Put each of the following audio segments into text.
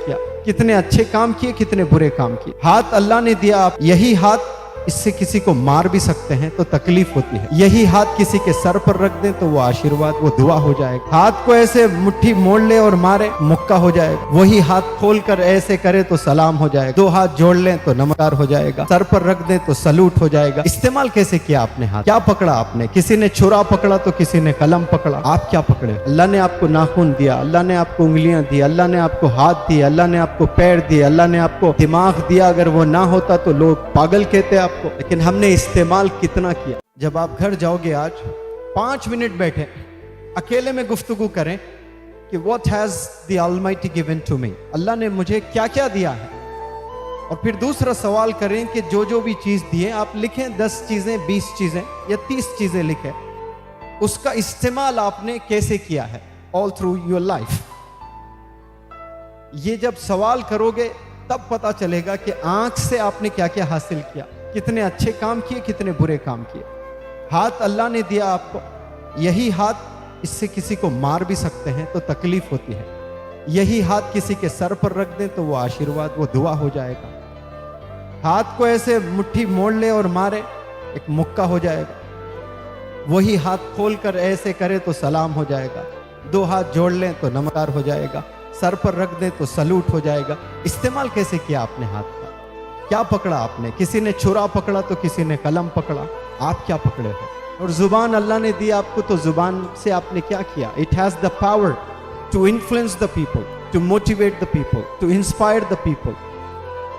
किया, कितने अच्छे काम किए, कितने बुरे काम किए। हाथ अल्लाह ने दिया, आप यही हाथ इससे किसी को मार भी सकते हैं तो तकलीफ होती है। यही हाथ किसी के सर पर रख दें तो वो आशीर्वाद, वो दुआ हो जाएगा। हाथ को ऐसे मुट्ठी मोड़ ले और मारे, मुक्का हो जाएगा। वही हाथ खोल कर ऐसे करे तो सलाम हो जाएगा। दो हाथ जोड़ लें तो नमस्कार हो जाएगा। सर पर रख दें तो सलूट हो जाएगा। इस्तेमाल कैसे किया आपने हाथ? क्या पकड़ा आपने? किसी ने छुरा पकड़ा तो किसी ने कलम पकड़ा। आप क्या पकड़े? अल्लाह ने आपको नाखून दिया, अल्लाह ने आपको उंगलियां दी, अल्लाह ने आपको हाथ दिए, अल्लाह ने आपको पैर दिए, अल्लाह ने आपको दिमाग दिया। अगर वो ना होता तो लोग पागल कहते आपको, लेकिन हमने इस्तेमाल कितना किया। जब आप घर जाओगे, आज 5 मिनट बैठे अकेले में गुफ्तगू करें कि what has the almighty given to me, Allah ने मुझे क्या क्या दिया है। और फिर दूसरा सवाल करें कि जो जो भी चीज दिए आप लिखें, 10 चीजें, 20 चीजें या 30 चीजें लिखें, उसका इस्तेमाल आपने कैसे किया है ऑल थ्रू योर लाइफ। ये जब सवाल करोगे तब पता चलेगा कि आंख से आपने क्या क्या हासिल किया, कितने अच्छे काम किए, कितने बुरे काम किए। हाथ अल्लाह ने दिया आपको, यही हाथ इससे किसी को मार भी सकते हैं तो तकलीफ होती है। यही हाथ किसी के सर पर रख दें तो वो आशीर्वाद, वो दुआ हो जाएगा। हाथ को ऐसे मुट्ठी मोड़ ले और मारे, एक मुक्का हो जाएगा। वही हाथ खोल कर ऐसे करे तो सलाम हो जाएगा। दो हाथ जोड़ लें तो नमस्कार हो जाएगा। सर पर रख दें तो सलूट हो जाएगा। इस्तेमाल कैसे किया आपने हाथ का? क्या पकड़ा आपने? किसी ने छुरा पकड़ा तो किसी ने कलम पकड़ा। आप क्या पकड़े हो? और जुबान अल्लाह ने दी आपको, तो जुबान से आपने क्या किया? It has the power to influence the people, to motivate the people, to inspire the people,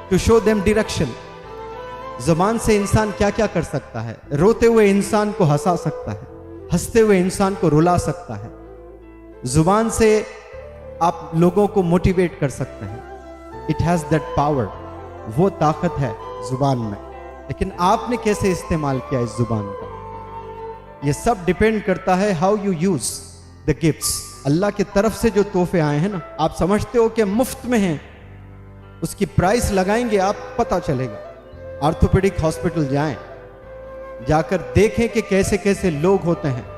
to show them direction. जुबान से इंसान क्या क्या कर सकता है? रोते हुए इंसान को हंसा सकता है, हंसते हुए इंसान को रुला सकता है। जुबान से आप लोगों को मोटिवेट कर सकते हैं। इट हैज दैट पावर, वो ताकत है जुबान में। लेकिन आपने कैसे इस्तेमाल किया इस जुबान का? ये सब डिपेंड करता है how you use the gifts. Allah की तरफ से जो तोहफे आए हैं ना, आप समझते हो कि मुफ्त में हैं, उसकी प्राइस लगाएंगे आप, पता चलेगा। ऑर्थोपेडिक हॉस्पिटल जाएं, जाकर देखें कि कैसे कैसे लोग होते हैं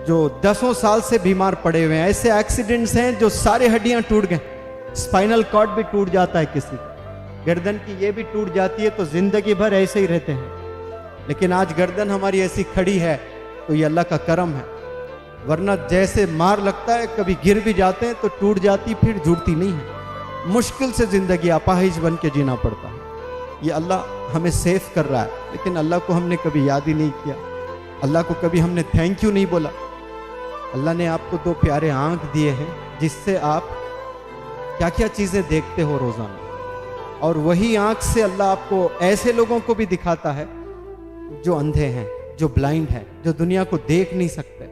जो 10 साल से बीमार पड़े हुए हैं। ऐसे एक्सीडेंट्स हैं जो सारे हड्डियां टूट गए, स्पाइनल कॉर्ड भी टूट जाता है, किसी गर्दन की ये भी टूट जाती है, तो जिंदगी भर ऐसे ही रहते हैं। लेकिन आज गर्दन हमारी ऐसी खड़ी है तो ये अल्लाह का करम है, वरना जैसे मार लगता है, कभी गिर भी जाते हैं तो टूट जाती, फिर जुड़ती नहीं है। मुश्किल से जिंदगी अपाहिज बन के जीना पड़ता है। ये अल्लाह हमें सेफ कर रहा है, लेकिन अल्लाह को हमने कभी याद ही नहीं किया। अल्लाह को कभी हमने थैंक यू नहीं बोला। अल्लाह ने आपको 2 प्यारे आंख दिए हैं, जिससे आप क्या क्या चीजें देखते हो रोजाना। और वही आंख से अल्लाह आपको ऐसे लोगों को भी दिखाता है जो अंधे हैं, जो ब्लाइंड हैं, जो दुनिया को देख नहीं सकते,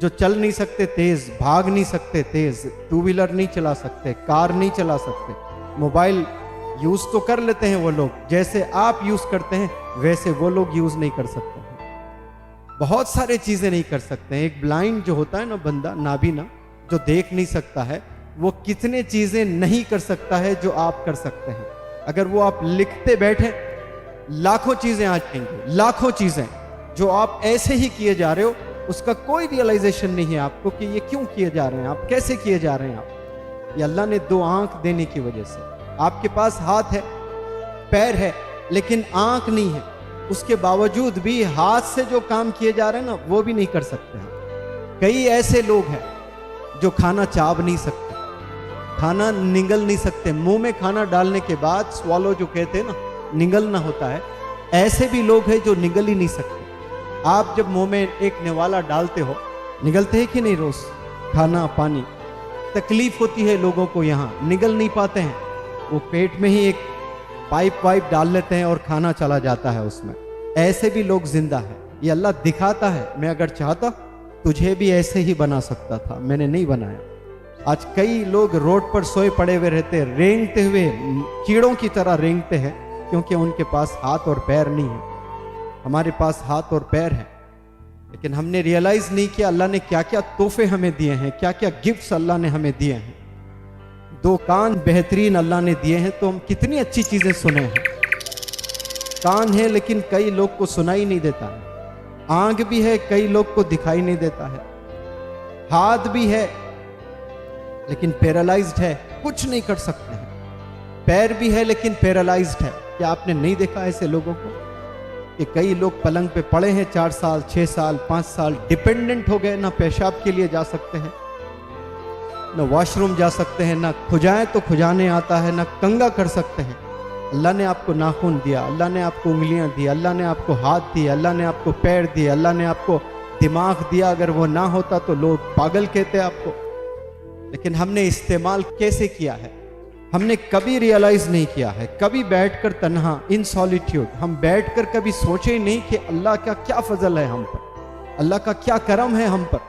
जो चल नहीं सकते तेज, भाग नहीं सकते तेज, 2 व्हीलर नहीं चला सकते, कार नहीं चला सकते, मोबाइल यूज तो कर लेते हैं वो लोग, जैसे आप यूज करते हैं वैसे वो लोग यूज नहीं कर सकते हैं। बहुत सारे चीजें नहीं कर सकते हैं। एक ब्लाइंड जो होता है ना बंदा, नाबीना, जो देख नहीं सकता है, वो कितने चीजें नहीं कर सकता है जो आप कर सकते हैं। अगर वो आप लिखते बैठे, लाखों चीजें आ जाएंगी, लाखों चीजें जो आप ऐसे ही किए जा रहे हो, उसका कोई रियलाइजेशन नहीं है आपको कि ये क्यों किए जा रहे हैं, आप कैसे किए जा रहे हैं। आप ये अल्लाह ने 2 आंख देने की वजह से, आपके पास हाथ है, पैर है, लेकिन आंख नहीं है, उसके बावजूद भी हाथ से जो काम किए जा रहे हैं ना, वो भी नहीं कर सकते हैं। कई ऐसे लोग हैं जो खाना चाव नहीं सकते, खाना निगल नहीं सकते, मुंह में खाना डालने के बाद स्वालो जो कहते हैं ना, निगलना होता है, ऐसे भी लोग हैं जो निगल ही नहीं सकते। आप जब मुंह में एक निवाला डालते हो, निगलते हैं कि नहीं? रोज खाना पानी, तकलीफ होती है लोगों को, यहाँ निगल नहीं पाते हैं, वो पेट में ही एक पाइप वाइप डाल लेते हैं और खाना चला जाता है उसमें। ऐसे भी लोग जिंदा है। ये अल्लाह दिखाता है, मैं अगर चाहता तुझे भी ऐसे ही बना सकता था, मैंने नहीं बनाया। आज कई लोग रोड पर सोए पड़े हुए रहते हैं, रेंगते हुए, कीड़ों की तरह रेंगते हैं, क्योंकि उनके पास हाथ और पैर नहीं है। हमारे पास हाथ और पैर है, लेकिन हमने रियलाइज नहीं किया अल्लाह ने क्या क्या तोहफे हमें दिए हैं, क्या क्या गिफ्ट्स अल्लाह ने हमें दिए हैं। 2 कान बेहतरीन अल्लाह ने दिए हैं, तो हम कितनी अच्छी चीजें सुने हैं। कान है लेकिन कई लोग को सुनाई नहीं देता है, आंख भी है, कई लोग को दिखाई नहीं देता है, हाथ भी है, लेकिन पैरालाइज्ड है, कुछ नहीं कर सकते हैं। पैर भी है लेकिन पैरालाइज्ड है। क्या आपने नहीं देखा ऐसे लोगों को कि कई लोग पलंग पे पड़े हैं 4 साल 6 साल 5 साल, डिपेंडेंट हो गए, ना पेशाब के लिए जा सकते हैं, ना वॉशरूम जा सकते हैं, ना खुजाएं तो खुजाने आता है, ना कंगा कर सकते हैं। अल्लाह ने आपको नाखून दिया, अल्लाह ने आपको उंगलियां दी, अल्लाह ने आपको हाथ दिए, अल्लाह ने आपको पैर दिए, अल्लाह ने आपको दिमाग दिया। अगर वो ना होता तो लोग पागल कहते आपको। लेकिन हमने इस्तेमाल कैसे किया है, हमने कभी रियलाइज नहीं किया है। कभी बैठकर तन्हा इन सॉलिट्यूड हम बैठकर कभी सोचे ही नहीं कि अल्लाह का क्या फजल है हम पर, अल्लाह का क्या करम है हम पर।